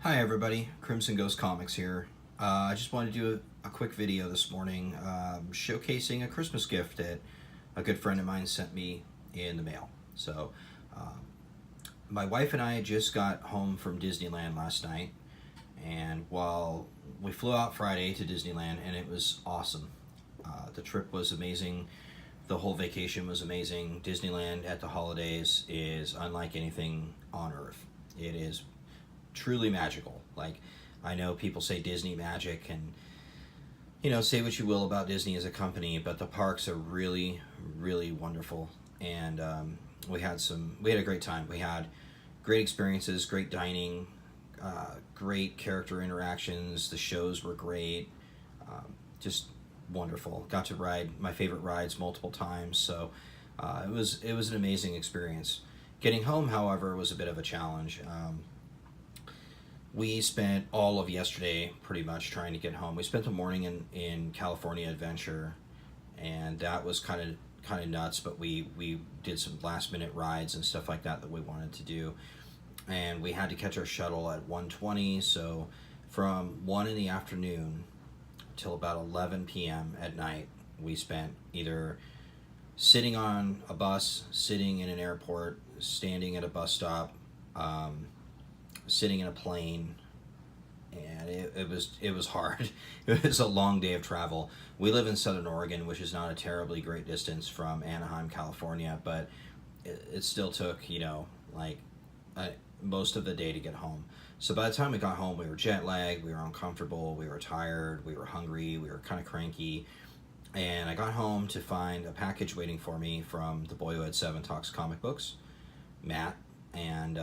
Hi everybody, Crimson Ghost Comics here. I just wanted to do a quick video this morning showcasing a Christmas gift that a good friend of mine sent me in the mail. So, um, my wife and I just got home from Disneyland last night, and while we flew out Friday to Disneyland, and it was awesome. The trip was amazing. The whole vacation was amazing. Disneyland at the holidays is unlike anything on earth. It is truly magical. Like, I know people say Disney magic, and say what you will about Disney as a company, but the parks are really, really wonderful. And we had a great time. We had great experiences, great dining, great character interactions. The shows were great, just wonderful. Got to ride my favorite rides multiple times, so it was an amazing experience. Getting home, however, was a bit of a challenge. We spent all of yesterday pretty much trying to get home. We spent the morning in California Adventure, and that was kind of nuts. But we did some last minute rides and stuff like that we wanted to do, and we had to catch our shuttle at 1:20. So from 1 in the afternoon till about 11 p.m. at night, we spent either sitting on a bus, sitting in an airport, standing at a bus stop, um, sitting in a plane, and it was hard. It was a long day of travel. We live in Southern Oregon, which is not a terribly great distance from Anaheim, California, but it still took like uh, most of the day to get home. So by the time we got home, we were jet lagged, we were uncomfortable, we were tired, we were hungry, we were kind of cranky. And I got home to find a package waiting for me from the boy who had seven talks comic books, Matt. And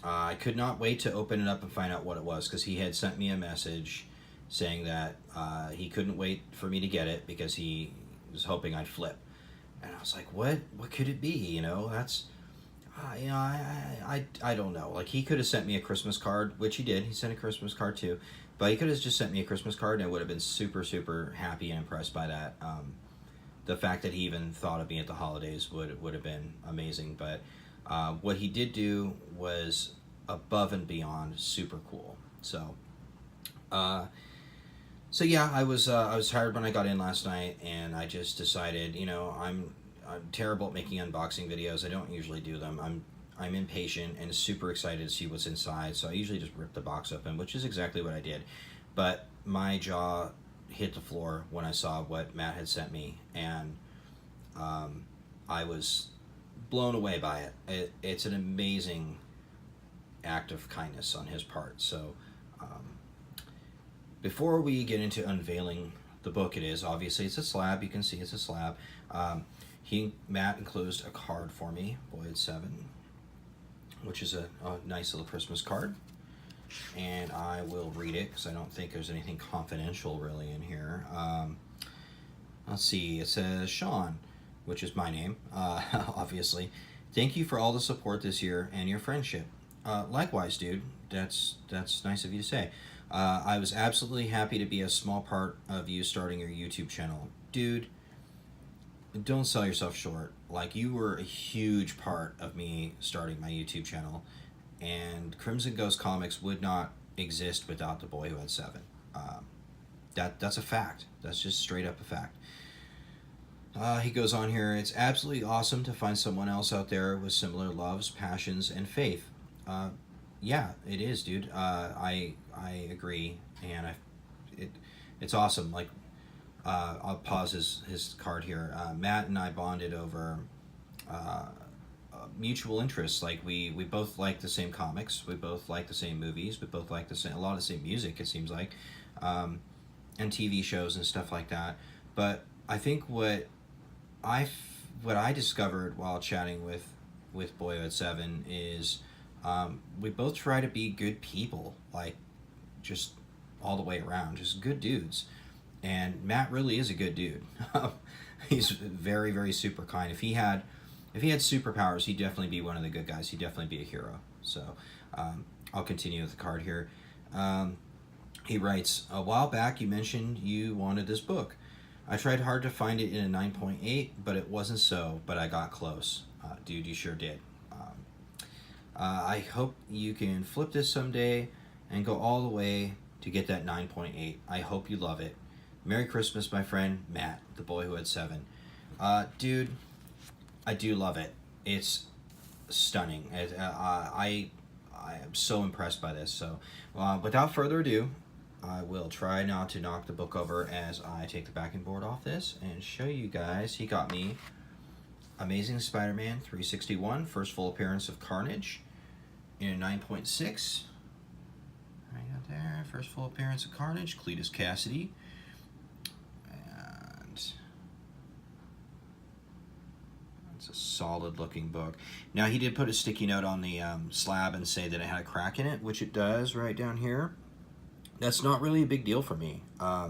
I could not wait to open it up and find out what it was, because he had sent me a message saying that he couldn't wait for me to get it because he was hoping I'd flip. And I was like, what could it be? That's I don't know. Like, he could have sent me a Christmas card, which he did. He sent a Christmas card too, but he could have just sent me a Christmas card, and I would have been super super happy and impressed by that. The fact that he even thought of me at the holidays would have been amazing. But what he did do was above and beyond super cool. Uh, so yeah, I was tired when I got in last night, and I just decided, I'm terrible at making unboxing videos. I don't usually do them. I'm impatient and super excited to see what's inside, so I usually just rip the box open, which is exactly what I did. But my jaw hit the floor when I saw what Matt had sent me, and um, I was blown away by it's an amazing act of kindness on his part. So, before we get into unveiling the book, it's a slab. You can see it's a slab. Matt enclosed a card for me, Boyd Seven, which is a nice little Christmas card, and I will read it because I don't think there's anything confidential really in here. Let's see. It says, Sean, which is my name, obviously. Thank you for all the support this year and your friendship. Likewise, dude. That's nice of you to say. I was absolutely happy to be a small part of you starting your YouTube channel, dude. Don't sell yourself short. Like, you were a huge part of me starting my YouTube channel, and Crimson Ghost Comics would not exist without the boy who had seven. That's a fact. That's just straight up a fact. He goes on here. It's absolutely awesome to find someone else out there with similar loves, passions, and faith. Uh, yeah, it is, dude. I agree, and it's awesome. Like, I'll pause his card here. Matt and I bonded over uh, mutual interests. Like, we both like the same comics. We both like the same movies. We both like a lot of the same music. It seems like, um, and TV shows and stuff like that. But I think what I discovered while chatting with Boyo at Seven is, we both try to be good people, like, just all the way around, just good dudes. And Matt really is a good dude. He's very very super kind. If he had superpowers, he'd definitely be one of the good guys. He'd definitely be a hero. So, I'll continue with the card here. Um, he writes, a while back you mentioned you wanted this book. I tried hard to find it in a 9.8, but it wasn't so, but I got close. Dude, you sure did. I hope you can flip this someday and go all the way to get that 9.8. I hope you love it. Merry Christmas, my friend Matt, the boy who had 7. Dude, I do love it. It's stunning. I am so impressed by this. So, without further ado, I will try not to knock the book over as I take the backing board off this and show you guys. He got me Amazing Spider-Man 361, first full appearance of Carnage in a 9.6. Right out there, first full appearance of Carnage, Cletus Cassidy. And it's a solid looking book. Now, he did put a sticky note on the slab and say that it had a crack in it, which it does right down here. That's not really a big deal for me. I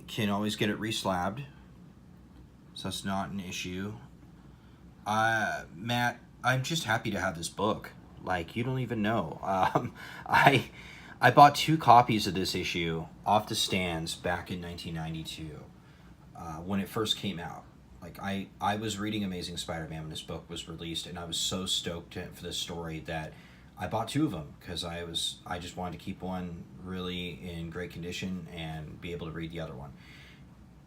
can always get it reslabbed, so that's not an issue. Matt, I'm just happy to have this book. Like, you don't even know. I bought 2 copies of this issue off the stands back in 1992 when it first came out. Like, I was reading Amazing Spider-Man when this book was released, and I was so stoked for this story that I bought 2 of them because I just wanted to keep one really in great condition and be able to read the other one.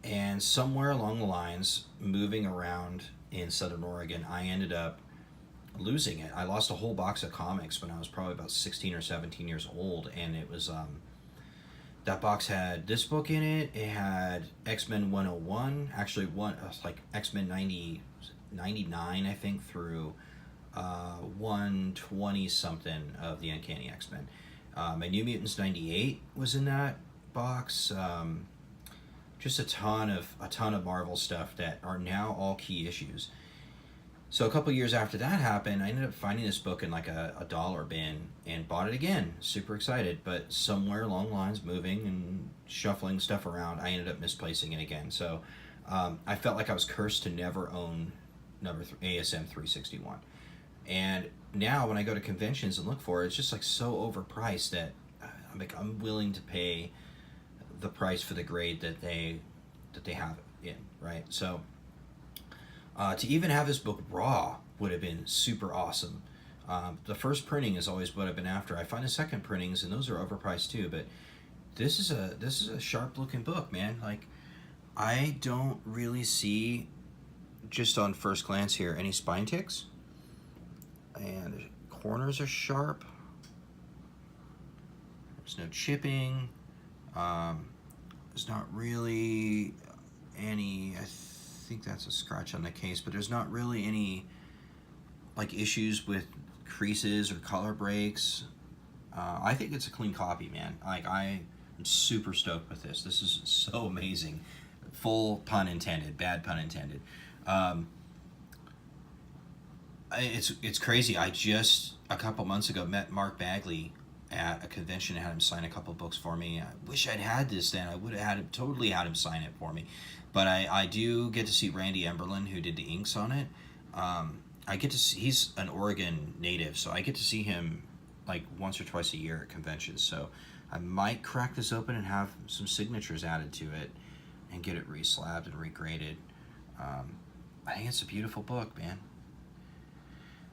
And somewhere along the lines, moving around in Southern Oregon, I ended up losing it. I lost a whole box of comics when I was probably about 16 or 17 years old, and it was that box had this book in it. It had X-Men 101, actually like X-Men 99, I think, through 120 something of the Uncanny X-Men. My New Mutants 98 was in that box. Just a ton of Marvel stuff that are now all key issues. So a couple years after that happened, I ended up finding this book in like a dollar bin and bought it again. Super excited, but somewhere along the lines, moving and shuffling stuff around, I ended up misplacing it again. So I felt like I was cursed to never own ASM 361. And now when I go to conventions and look for it, it's just like so overpriced that I'm willing to pay the price for the grade that they have it in, right? So to even have this book raw would have been super awesome. The first printing is always what I've been after. I find the second printings, and those are overpriced too, but this is a sharp looking book, man. Like, I don't really see, just on first glance here, any spine ticks. And the corners are sharp. There's no chipping. There's not really any, I think that's a scratch on the case, but there's not really any like issues with creases or color breaks. I think it's a clean copy, man. Like, I am super stoked with this. This is so amazing. Full pun intended, bad pun intended. It's crazy. I just a couple months ago met Mark Bagley at a convention and had him sign a couple books for me. I wish I'd had this then. I would have totally had him sign it for me. But I do get to see Randy Emberlin, who did the inks on it. I get to see, he's an Oregon native, so I get to see him like once or twice a year at conventions. So I might crack this open and have some signatures added to it and get it reslabbed and regraded. I think it's a beautiful book, man.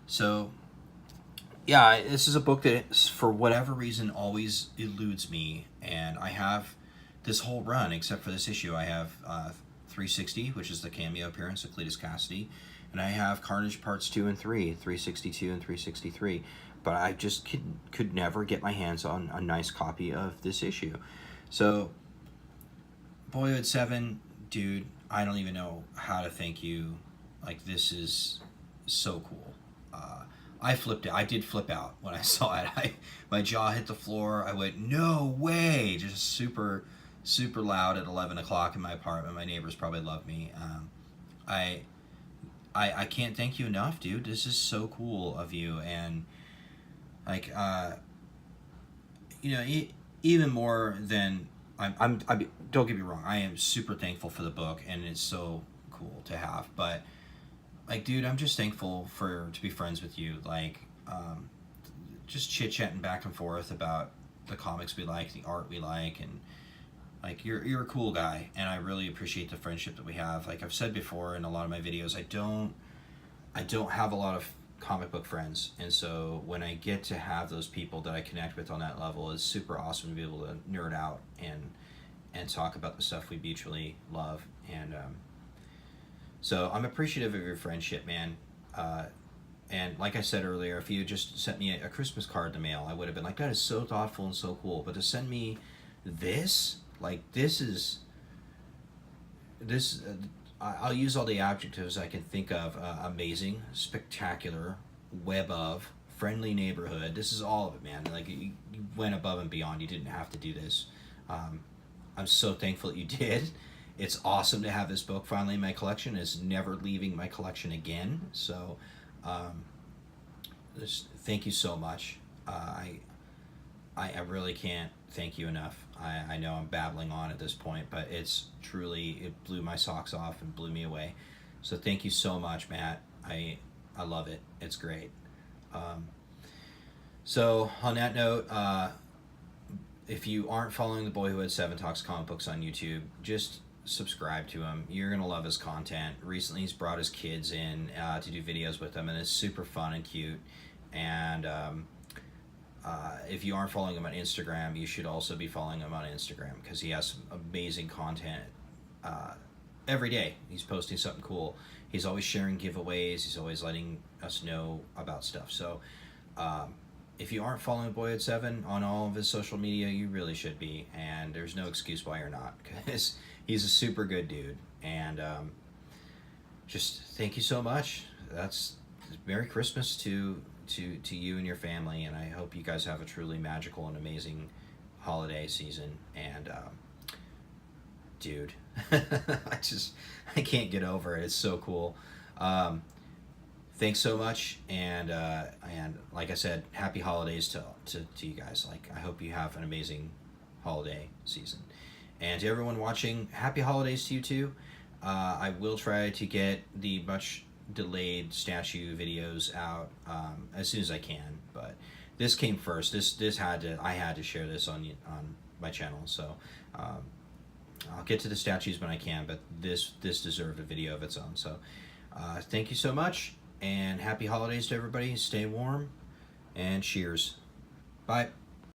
So, yeah, this is a book that, for whatever reason, always eludes me. And I have this whole run, except for this issue, I have 360, which is the cameo appearance of Cletus Cassidy. And I have Carnage Parts 2 and 3, 362 and 363. But I just could never get my hands on a nice copy of this issue. So, Boyhood 7, dude, I don't even know how to thank you. Like, this is so cool. I flipped it. I did flip out when I saw it. My jaw hit the floor. I went, no way! Just super, super loud at 11 o'clock in my apartment. My neighbors probably love me. I can't thank you enough, dude. This is so cool of you. And, like, even more than... I'm don't get me wrong. I am super thankful for the book, and it's so cool to have. But... like, dude, I'm just thankful to be friends with you. Like, just chit-chatting back and forth about the comics we like, the art we like, and, like, you're a cool guy, and I really appreciate the friendship that we have. Like I've said before in a lot of my videos, I don't have a lot of comic book friends, and so when I get to have those people that I connect with on that level, it's super awesome to be able to nerd out and talk about the stuff we mutually love. And so I'm appreciative of your friendship, man. And like I said earlier, if you just sent me a Christmas card in the mail, I would have been like, that is so thoughtful and so cool. But to send me this, like, I'll use all the adjectives I can think of. Amazing, spectacular, web of, friendly neighborhood. This is all of it, man. Like, you went above and beyond. You didn't have to do this. I'm so thankful that you did. It's awesome to have this book finally in my collection. It's never leaving my collection again. So, thank you so much. I really can't thank you enough. I know I'm babbling on at this point, but it blew my socks off and blew me away. So thank you so much, Matt. I love it. It's great. So on that note, if you aren't following The Boy Who Had Seven Talks Comic Books on YouTube, just subscribe to him. You're going to love his content. Recently he's brought his kids in to do videos with them, and it's super fun and cute. And if you aren't following him on Instagram, you should also be following him on Instagram, because he has some amazing content every day. He's posting something cool. He's always sharing giveaways. He's always letting us know about stuff. So if you aren't following Boy at 7 on all of his social media, you really should be. And there's no excuse why you're not, because he's a super good dude. And just thank you so much. That's Merry Christmas to you and your family, and I hope you guys have a truly magical and amazing holiday season. And dude, I can't get over it. It's so cool. Thanks so much, and like I said, happy holidays to you guys. Like, I hope you have an amazing holiday season. And to everyone watching, happy holidays to you too. I will try to get the much delayed statue videos out as soon as I can, but this came first. I had to share this on my channel. So I'll get to the statues when I can, but this deserved a video of its own. So thank you so much, and happy holidays to everybody. Stay warm, and cheers. Bye.